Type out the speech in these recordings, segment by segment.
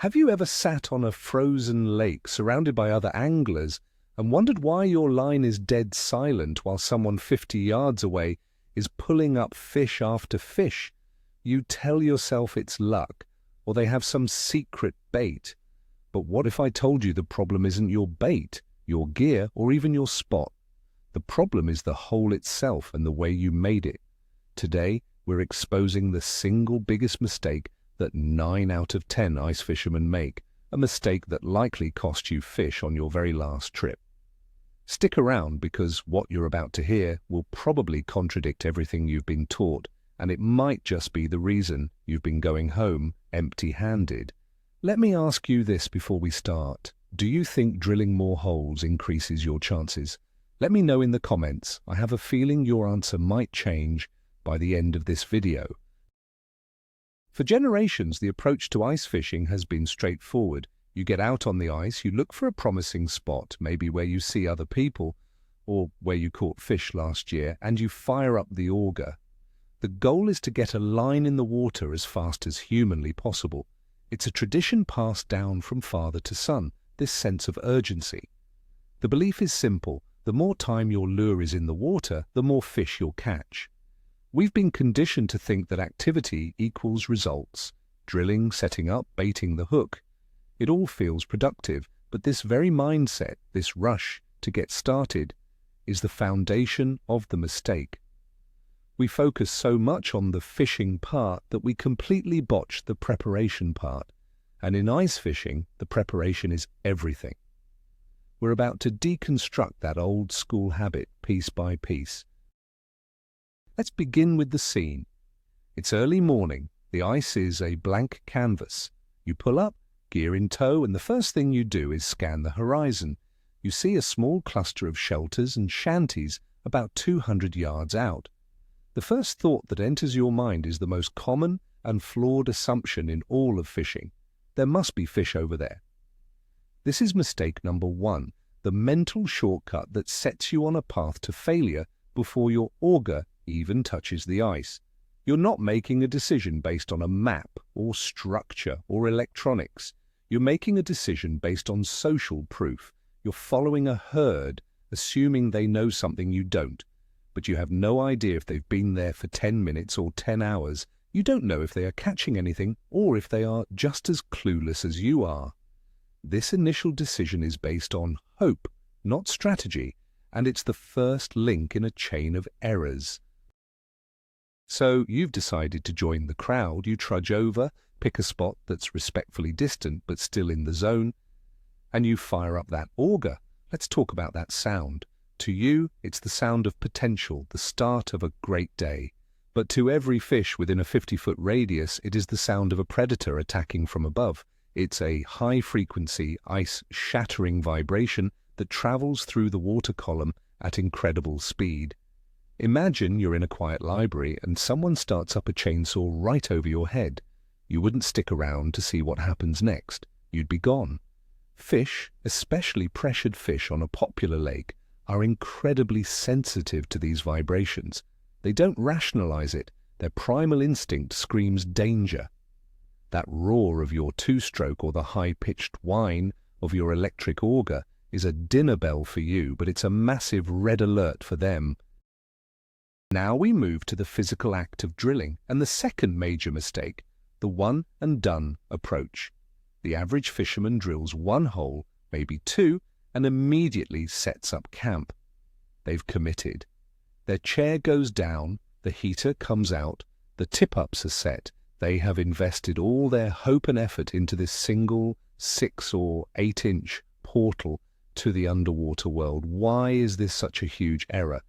Have you ever sat on a frozen lake surrounded by other anglers and wondered why your line is dead silent while someone 50 yards away is pulling up fish after fish? You tell yourself it's luck, or they have some secret bait. But what if I told you the problem isn't your bait, your gear, or even your spot? The problem is the hole itself and the way you made it. Today, we're exposing the single biggest mistake that 9 out of 10 ice fishermen make, a mistake that likely cost you fish on your very last trip. Stick around, because what you're about to hear will probably contradict everything you've been taught, and it might just be the reason you've been going home empty-handed. Let me ask you this before we start. Do you think drilling more holes increases your chances? Let me know in the comments. I have a feeling your answer might change by the end of this video. For generations, the approach to ice fishing has been straightforward. You get out on the ice, you look for a promising spot, maybe where you see other people, or where you caught fish last year, and you fire up the auger. The goal is to get a line in the water as fast as humanly possible. It's a tradition passed down from father to son, this sense of urgency. The belief is simple: the more time your lure is in the water, the more fish you'll catch. We've been conditioned to think that activity equals results. Drilling, setting up, baiting the hook. It all feels productive, but this very mindset, this rush to get started, is the foundation of the mistake. We focus so much on the fishing part that we completely botch the preparation part. And in ice fishing, the preparation is everything. We're about to deconstruct that old school habit piece by piece. Let's begin with the scene. It's early morning. The ice is a blank canvas. You pull up, gear in tow, and the first thing you do is scan the horizon. You see a small cluster of shelters and shanties about 200 yards out. The first thought that enters your mind is the most common and flawed assumption in all of fishing. There must be fish over there. This is mistake number one, the mental shortcut that sets you on a path to failure before your auger even touches the ice. You're not making a decision based on a map or structure or electronics. You're making a decision based on social proof. You're following a herd, assuming they know something you don't. But you have no idea if they've been there for 10 minutes or 10 hours. You don't know if they are catching anything or if they are just as clueless as you are. This initial decision is based on hope, not strategy, and it's the first link in a chain of errors. So you've decided to join the crowd. You trudge over, pick a spot that's respectfully distant but still in the zone, and you fire up that auger. Let's talk about that sound. To you, it's the sound of potential, the start of a great day. But to every fish within a 50-foot radius, it is the sound of a predator attacking from above. It's a high-frequency, ice-shattering vibration that travels through the water column at incredible speed. Imagine you're in a quiet library and someone starts up a chainsaw right over your head. You wouldn't stick around to see what happens next. You'd be gone. Fish, especially pressured fish on a popular lake, are incredibly sensitive to these vibrations. They don't rationalize it. Their primal instinct screams danger. That roar of your two-stroke or the high-pitched whine of your electric auger is a dinner bell for you, but it's a massive red alert for them. Now we move to the physical act of drilling, and the second major mistake, the one-and-done approach. The average fisherman drills one hole, maybe two, and immediately sets up camp. They've committed. Their chair goes down, the heater comes out, the tip-ups are set. They have invested all their hope and effort into this single 6 or 8-inch portal to the underwater world. Why is this such a huge error?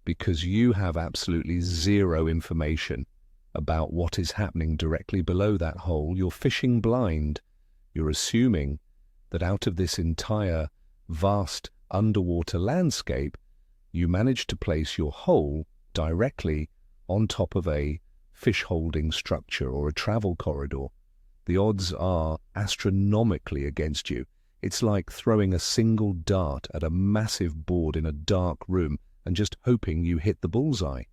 Because you have absolutely zero information about what is happening directly below that hole. You're fishing blind. You're assuming that out of this entire vast underwater landscape, you managed to place your hole directly on top of a fish-holding structure or a travel corridor. The odds are astronomically against you. It's like throwing a single dart at a massive board in a dark room and just hoping you hit the bullseye.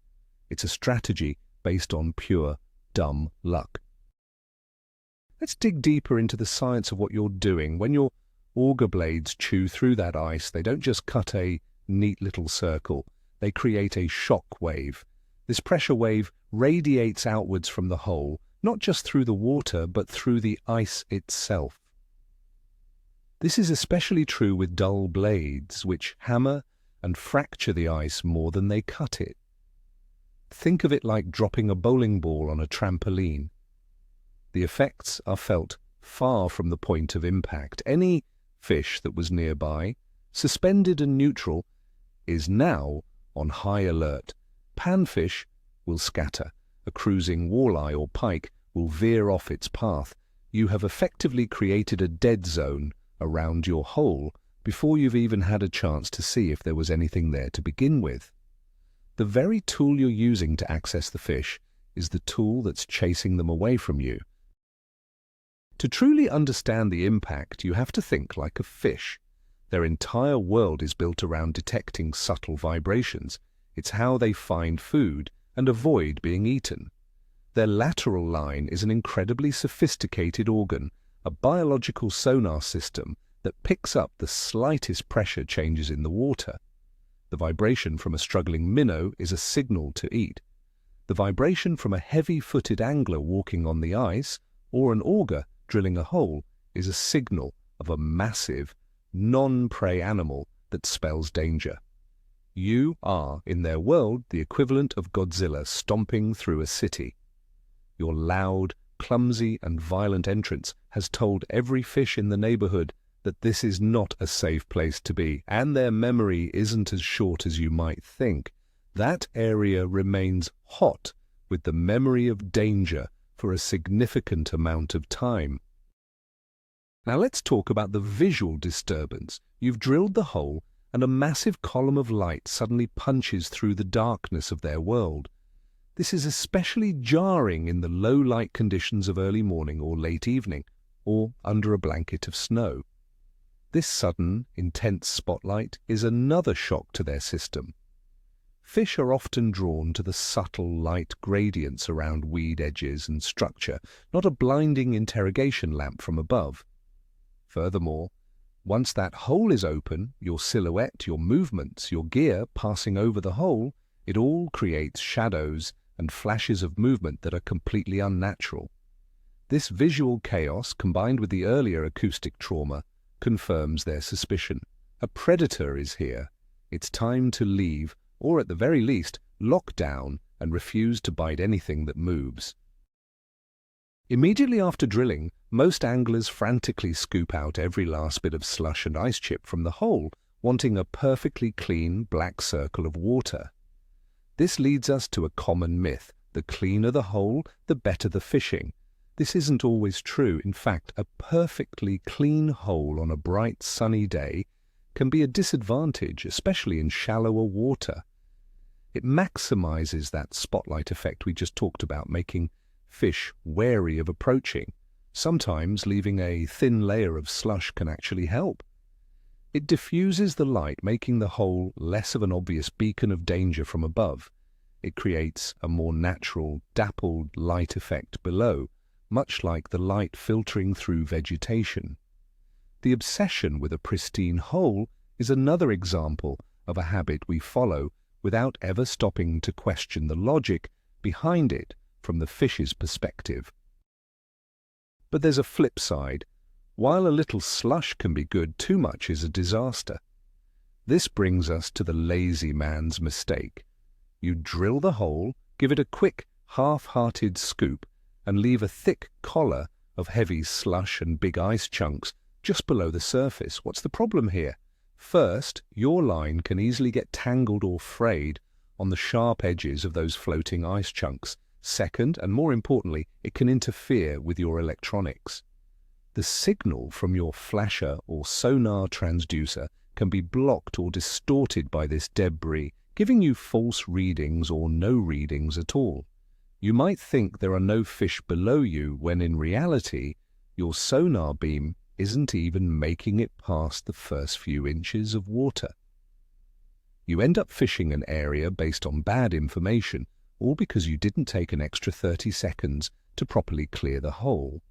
It's a strategy based on pure, dumb luck. Let's dig deeper into the science of what you're doing. When your auger blades chew through that ice, they don't just cut a neat little circle. They create a shock wave. This pressure wave radiates outwards from the hole, not just through the water, but through the ice itself. This is especially true with dull blades, which hammer and fracture the ice more than they cut it. Think of it like dropping a bowling ball on a trampoline. The effects are felt far from the point of impact. Any fish that was nearby, suspended and neutral, is now on high alert. Panfish will scatter. A cruising walleye or pike will veer off its path. You have effectively created a dead zone around your hole before you've even had a chance to see if there was anything there to begin with. The very tool you're using to access the fish is the tool that's chasing them away from you. To truly understand the impact, you have to think like a fish. Their entire world is built around detecting subtle vibrations. It's how they find food and avoid being eaten. Their lateral line is an incredibly sophisticated organ, a biological sonar system that picks up the slightest pressure changes in the water. The vibration from a struggling minnow is a signal to eat. The vibration from a heavy-footed angler walking on the ice or an auger drilling a hole is a signal of a massive, non-prey animal that spells danger. You are, in their world, the equivalent of Godzilla stomping through a city. Your loud, clumsy and violent entrance has told every fish in the neighborhood that this is not a safe place to be, and their memory isn't as short as you might think. That area remains hot with the memory of danger for a significant amount of time. Now let's talk about the visual disturbance. You've drilled the hole and a massive column of light suddenly punches through the darkness of their world. This is especially jarring in the low light conditions of early morning or late evening, or under a blanket of snow. This sudden, intense spotlight is another shock to their system. Fish are often drawn to the subtle light gradients around weed edges and structure, not a blinding interrogation lamp from above. Furthermore, once that hole is open, your silhouette, your movements, your gear passing over the hole, it all creates shadows and flashes of movement that are completely unnatural. This visual chaos, combined with the earlier acoustic trauma, confirms their suspicion. A predator is here. It's time to leave, or at the very least, lock down and refuse to bite anything that moves. Immediately after drilling, most anglers frantically scoop out every last bit of slush and ice chip from the hole, wanting a perfectly clean black circle of water. This leads us to a common myth: the cleaner the hole, the better the fishing. This isn't always true. In fact, a perfectly clean hole on a bright, sunny day can be a disadvantage, especially in shallower water. It maximizes that spotlight effect we just talked about, making fish wary of approaching. Sometimes leaving a thin layer of slush can actually help. It diffuses the light, making the hole less of an obvious beacon of danger from above. It creates a more natural, dappled light effect below, much like the light filtering through vegetation. The obsession with a pristine hole is another example of a habit we follow without ever stopping to question the logic behind it from the fish's perspective. But there's a flip side. While a little slush can be good, too much is a disaster. This brings us to the lazy man's mistake. You drill the hole, give it a quick, half-hearted scoop, and leave a thick collar of heavy slush and big ice chunks just below the surface. What's the problem here? First, your line can easily get tangled or frayed on the sharp edges of those floating ice chunks. Second, and more importantly, it can interfere with your electronics. The signal from your flasher or sonar transducer can be blocked or distorted by this debris, giving you false readings or no readings at all. You might think there are no fish below you when in reality, your sonar beam isn't even making it past the first few inches of water. You end up fishing an area based on bad information, all because you didn't take an extra 30 seconds to properly clear the hole.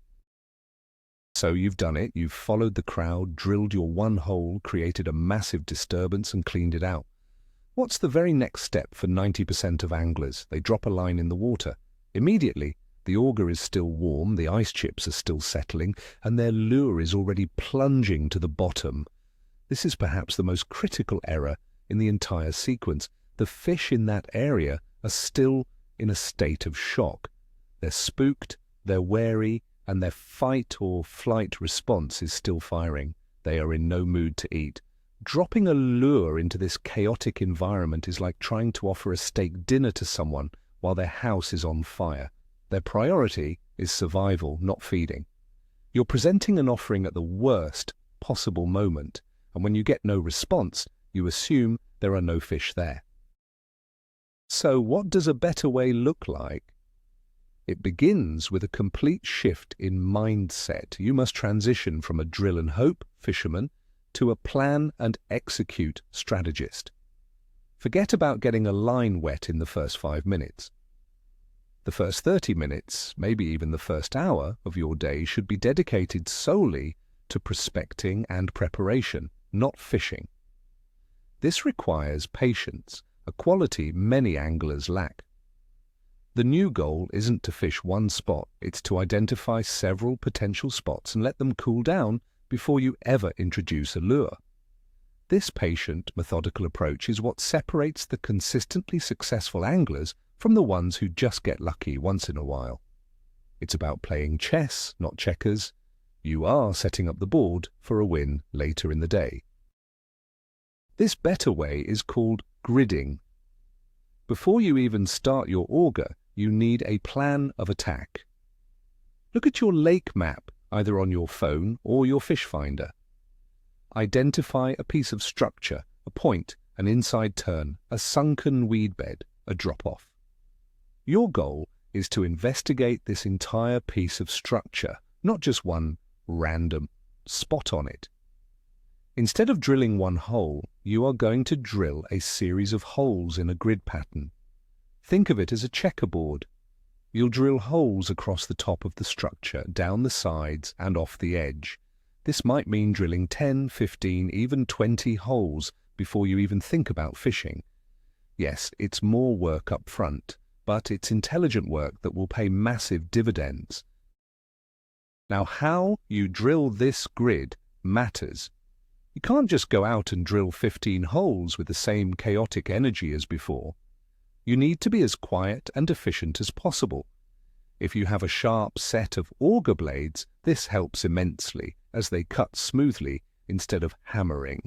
So you've done it, you've followed the crowd, drilled your one hole, created a massive disturbance and cleaned it out. What's the very next step for 90% of anglers? They drop a line in the water. Immediately, the auger is still warm, the ice chips are still settling, and their lure is already plunging to the bottom. This is perhaps the most critical error in the entire sequence. The fish in that area are still in a state of shock. They're spooked, they're wary, and their fight or flight response is still firing. They are in no mood to eat. Dropping a lure into this chaotic environment is like trying to offer a steak dinner to someone while their house is on fire. Their priority is survival, not feeding. You're presenting an offering at the worst possible moment, and when you get no response, you assume there are no fish there. So what does a better way look like? It begins with a complete shift in mindset. You must transition from a drill and hope fisherman to a plan and execute strategist. Forget about getting a line wet in the first 5 minutes. The first 30 minutes, maybe even the first hour of your day should be dedicated solely to prospecting and preparation, not fishing. This requires patience, a quality many anglers lack. The new goal isn't to fish one spot, it's to identify several potential spots and let them cool down before you ever introduce a lure. This patient, methodical approach is what separates the consistently successful anglers from the ones who just get lucky once in a while. It's about playing chess, not checkers. You are setting up the board for a win later in the day. This better way is called gridding. Before you even start your auger, you need a plan of attack. Look at your lake map, either on your phone or your fish finder. Identify a piece of structure, a point, an inside turn, a sunken weed bed, a drop-off. Your goal is to investigate this entire piece of structure, not just one random spot on it. Instead of drilling one hole, you are going to drill a series of holes in a grid pattern. Think of it as a checkerboard. You'll drill holes across the top of the structure, down the sides and off the edge. This might mean drilling 10, 15, even 20 holes before you even think about fishing. Yes, it's more work up front, but it's intelligent work that will pay massive dividends. Now, how you drill this grid matters. You can't just go out and drill 15 holes with the same chaotic energy as before. You need to be as quiet and efficient as possible. If you have a sharp set of auger blades, this helps immensely as they cut smoothly instead of hammering.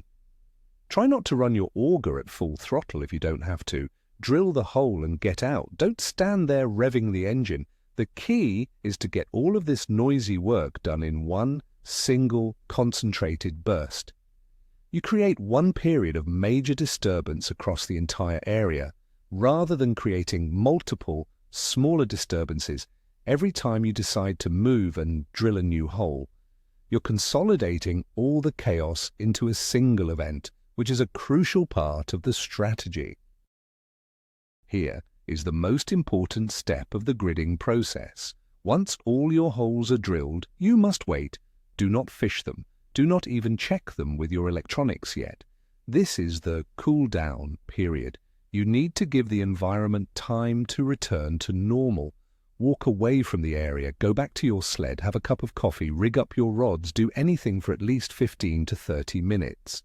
Try not to run your auger at full throttle if you don't have to. Drill the hole and get out. Don't stand there revving the engine. The key is to get all of this noisy work done in one single concentrated burst. You create one period of major disturbance across the entire area, rather than creating multiple, smaller disturbances every time you decide to move and drill a new hole. You're consolidating all the chaos into a single event, which is a crucial part of the strategy. Here is the most important step of the gridding process. Once all your holes are drilled, you must wait. Do not fish them. Do not even check them with your electronics yet. This is the cool down period. You need to give the environment time to return to normal. Walk away from the area, go back to your sled, have a cup of coffee, rig up your rods, do anything for at least 15 to 30 minutes.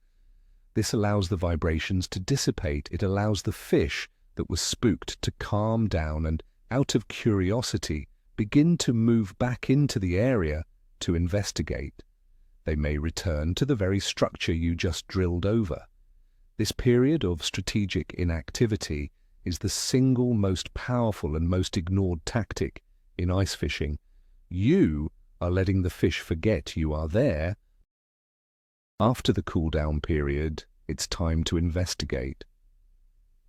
This allows the vibrations to dissipate. It allows the fish that was spooked to calm down and, out of curiosity, begin to move back into the area to investigate. They may return to the very structure you just drilled over. This period of strategic inactivity is the single most powerful and most ignored tactic in ice fishing. You are letting the fish forget you are there. After the cool-down period, it's time to investigate.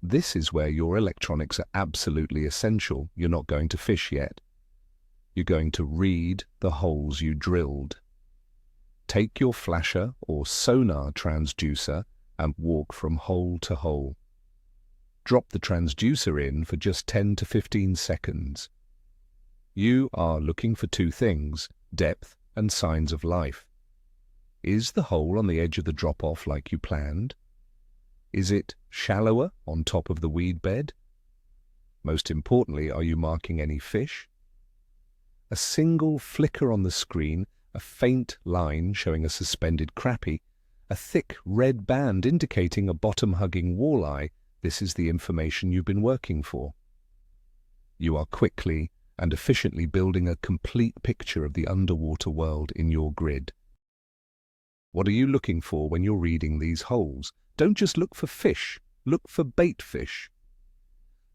This is where your electronics are absolutely essential. You're not going to fish yet. You're going to read the holes you drilled. Take your flasher or sonar transducer and walk from hole to hole. Drop the transducer in for just 10 to 15 seconds. You are looking for two things, depth and signs of life. Is the hole on the edge of the drop-off like you planned? Is it shallower on top of the weed bed? Most importantly, are you marking any fish? A single flicker on the screen, a faint line showing a suspended crappie, a thick red band indicating a bottom-hugging walleye, this is the information you've been working for. You are quickly and efficiently building a complete picture of the underwater world in your grid. What are you looking for when you're reading these holes? Don't just look for fish, look for bait fish.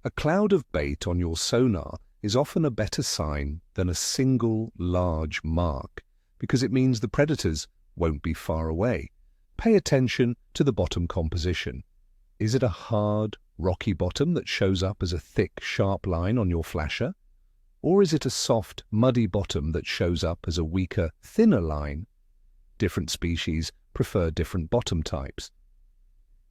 A cloud of bait on your sonar is often a better sign than a single large mark, because it means the predators won't be far away. Pay attention to the bottom composition. Is it a hard, rocky bottom that shows up as a thick, sharp line on your flasher? Or is it a soft, muddy bottom that shows up as a weaker, thinner line? Different species prefer different bottom types.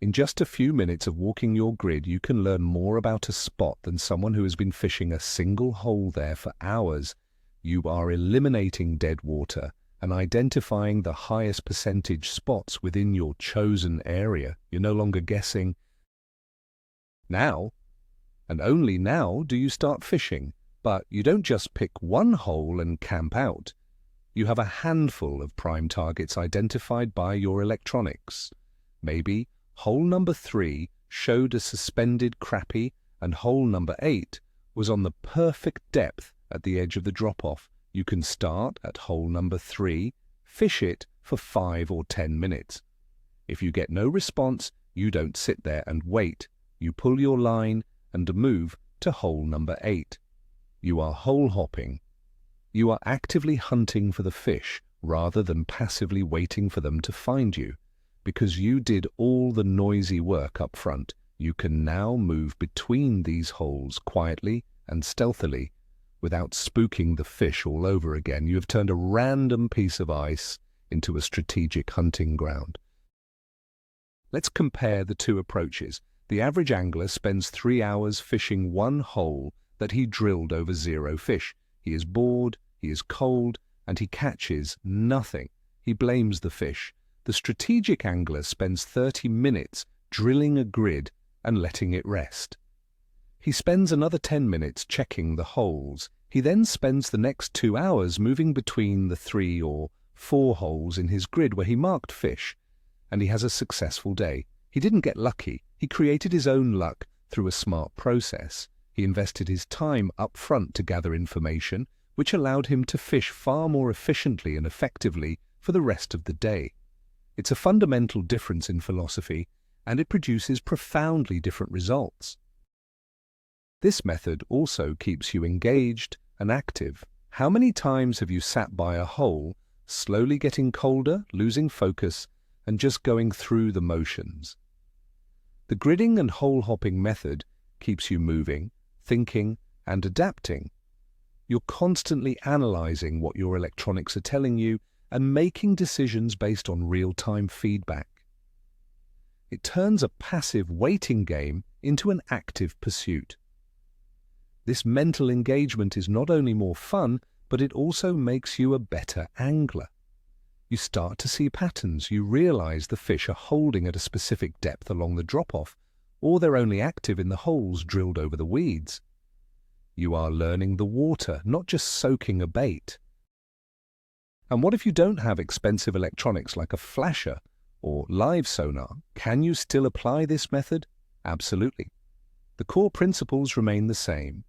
In just a few minutes of walking your grid, you can learn more about a spot than someone who has been fishing a single hole there for hours. You are eliminating dead water and identifying the highest percentage spots within your chosen area. You're no longer guessing. Now, and only now, do you start fishing. But you don't just pick one hole and camp out. You have a handful of prime targets identified by your electronics. Maybe hole number 3 showed a suspended crappie and hole number 8 was on the perfect depth at the edge of the drop-off. You can start at hole number 3, fish it for 5 or 10 minutes. If you get no response, you don't sit there and wait. You pull your line and move to hole number 8. You are hole hopping. You are actively hunting for the fish rather than passively waiting for them to find you. Because you did all the noisy work up front, you can now move between these holes quietly and stealthily without spooking the fish all over again. You have turned a random piece of ice into a strategic hunting ground. Let's compare the two approaches. The average angler spends 3 hours fishing one hole that he drilled over 0 fish. He is bored, he is cold, and he catches nothing. He blames the fish. The strategic angler spends 30 minutes drilling a grid and letting it rest. He spends another 10 minutes checking the holes. He then spends the next 2 hours moving between the 3 or 4 holes in his grid where he marked fish, and he has a successful day. He didn't get lucky. He created his own luck through a smart process. He invested his time up front to gather information, which allowed him to fish far more efficiently and effectively for the rest of the day. It's a fundamental difference in philosophy, and it produces profoundly different results. This method also keeps you engaged and active. How many times have you sat by a hole, slowly getting colder, losing focus, and just going through the motions? The gridding and hole-hopping method keeps you moving, thinking, and adapting. You're constantly analyzing what your electronics are telling you and making decisions based on real-time feedback. It turns a passive waiting game into an active pursuit. This mental engagement is not only more fun, but it also makes you a better angler. You start to see patterns. You realize the fish are holding at a specific depth along the drop-off, or they're only active in the holes drilled over the weeds. You are learning the water, not just soaking a bait. And what if you don't have expensive electronics like a flasher or live sonar? Can you still apply this method? Absolutely. The core principles remain the same.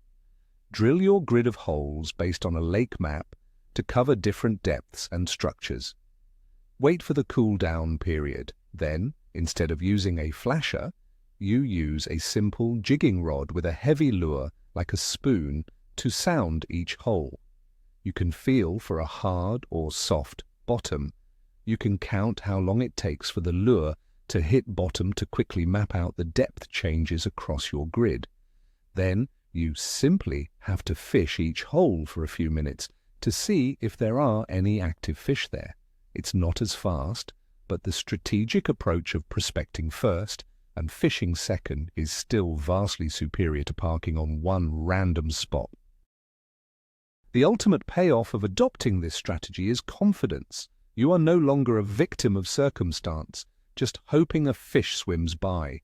Drill your grid of holes based on a lake map to cover different depths and structures. Wait for the cool-down period. Then, instead of using a flasher, you use a simple jigging rod with a heavy lure like a spoon to sound each hole. You can feel for a hard or soft bottom. You can count how long it takes for the lure to hit bottom to quickly map out the depth changes across your grid. Then you simply have to fish each hole for a few minutes to see if there are any active fish there. It's not as fast, but the strategic approach of prospecting first and fishing second is still vastly superior to parking on one random spot. The ultimate payoff of adopting this strategy is confidence. You are no longer a victim of circumstance, just hoping a fish swims by.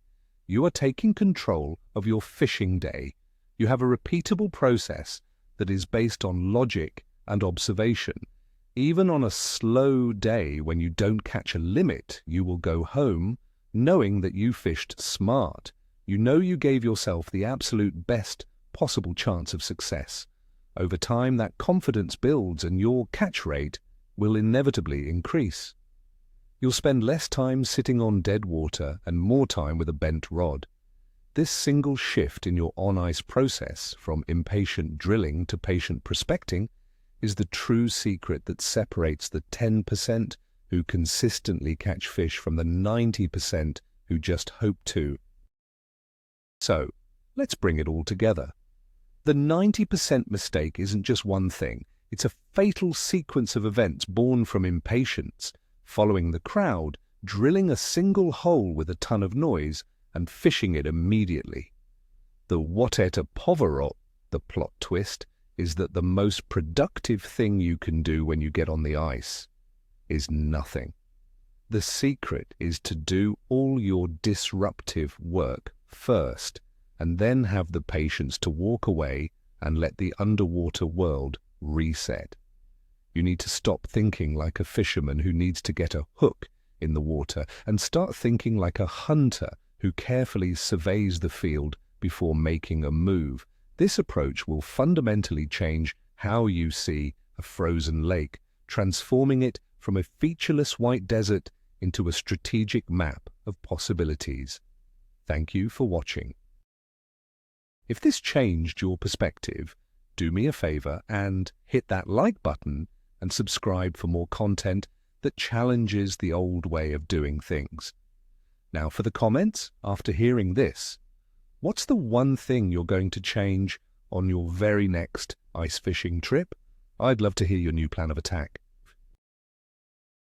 You are taking control of your fishing day. You have a repeatable process that is based on logic and observation. Even on a slow day when you don't catch a limit, you will go home knowing that you fished smart. You know you gave yourself the absolute best possible chance of success. Over time, that confidence builds and your catch rate will inevitably increase. You'll spend less time sitting on dead water and more time with a bent rod. This single shift in your on-ice process, from impatient drilling to patient prospecting, is the true secret that separates the 10% who consistently catch fish from the 90% who just hope to. So, let's bring it all together. The 90% mistake isn't just one thing. It's a fatal sequence of events born from impatience, following the crowd, drilling a single hole with a ton of noise, and fishing it immediately. The what et a poverot, the plot twist, is that the most productive thing you can do when you get on the ice is nothing. The secret is to do all your disruptive work first, and then have the patience to walk away and let the underwater world reset. You need to stop thinking like a fisherman who needs to get a hook in the water and start thinking like a hunter who carefully surveys the field before making a move. This approach will fundamentally change how you see a frozen lake, transforming it from a featureless white desert into a strategic map of possibilities. Thank you for watching. If this changed your perspective, do me a favor and hit that like button and subscribe for more content that challenges the old way of doing things. Now for the comments after hearing this. What's the one thing you're going to change on your very next ice fishing trip? I'd love to hear your new plan of attack.